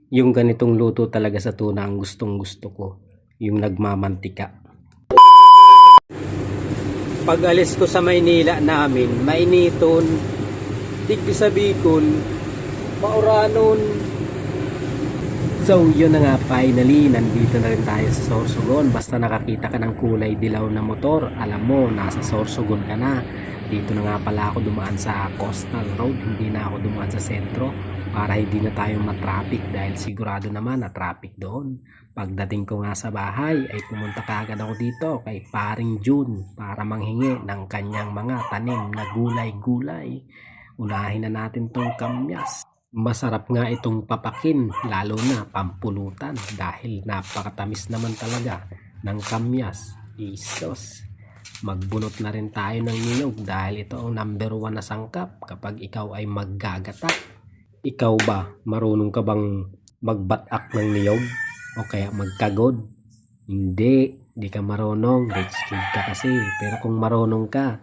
Yung ganitong luto talaga sa tuna ang gustong gusto ko. Yung nagmamantika. Pag alis ko sa Maynila namin, mainiton, digdi sa Bicol, mauranon. So yun na nga, finally, nandito na rin tayo sa Sorsogon. Basta nakakita ka ng kulay dilaw na motor, alam mo, nasa Sorsogon ka na. Dito na nga pala ako dumaan sa Coastal Road, hindi na ako dumaan sa sentro para hindi na tayo matraffic dahil sigurado naman na traffic doon. Pagdating ko nga sa bahay ay pumunta kaagad ako dito kay Paring June para manghingi ng kanyang mga tanim na gulay-gulay. Unahin na natin tong kamyas. Masarap nga itong papakin, lalo na pampulutan dahil napakatamis naman talaga ng kamyas. Isos. Magbunot na rin tayo ng niyog dahil ito ang number 1 na sangkap kapag ikaw ay maggagata. Ikaw ba, marunong ka bang magbatak ng niyog o kaya magkagod? Hindi, di ka marunong, rich kid ka kasi. Pero kung marunong ka,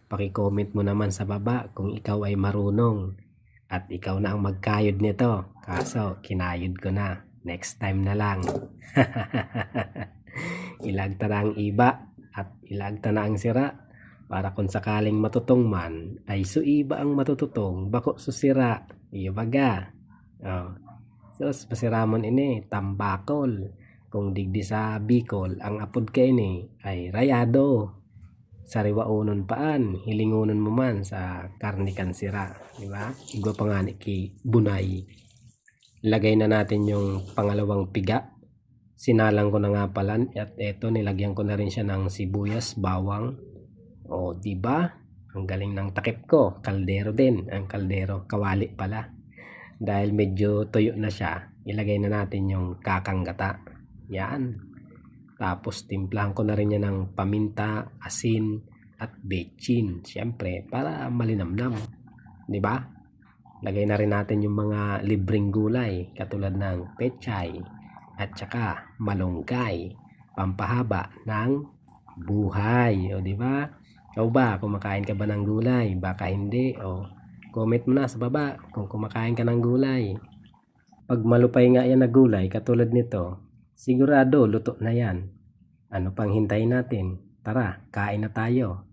paki-comment mo naman sa baba kung ikaw ay marunong. At ikaw na ang magkayod nito. Kaso, kinayod ko na. Next time na lang. Ilagta na ang iba at ilagta na ang sira. Para kung sakaling matutong man, ay suiba ang matututong, bako susira. Ibaga. Oh. So, pasiramon ini, tambakol. Kung digdi sa Bicol, ang apod ka ini ay rayado. Sariwaunon paan, hilingunon mo man sa karnikan sira, di ba? Igwa pa nga ni ki bunay. Lagay na natin yung pangalawang piga. Sinalang ko na nga pala at eto nilagyan ko na rin siya ng sibuyas, bawang. O di ba? Ang galing ng takip ko, kaldero din, ang kaldero, kawali pala. Dahil medyo tuyo na siya, ilagay na natin yung kakanggata. Yan. Tapos timplahan ko na rin yan ng paminta, asin at bechin. Siyempre para malinamnam. 'Di ba? Lagay na rin natin yung mga libreng gulay katulad ng pechay at saka malunggay. Pampahaba ng buhay. O 'di ba? Ikaw ba, kumakain ka ba ng gulay? Baka hindi. O comment mo na sa baba kung kumakain ka ng gulay. Pag malupay nga yan na gulay katulad nito, sigurado luto na yan. Ano pang hintayin natin? Tara, kain na tayo.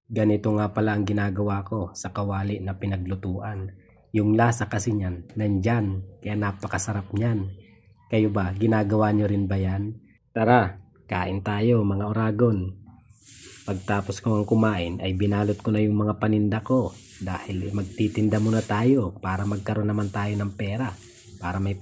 Ganito nga pala ang ginagawa ko sa kawali na pinaglutuan. Yung lasa kasi niyan, nandyan. Kaya napakasarap niyan. Kayo ba, ginagawa nyo rin ba yan? Tara, kain tayo mga oragon. Pagtapos kong kumain ay binalot ko na yung mga paninda ko. Dahil magtitinda muna tayo para magkaroon naman tayo ng pera. Para may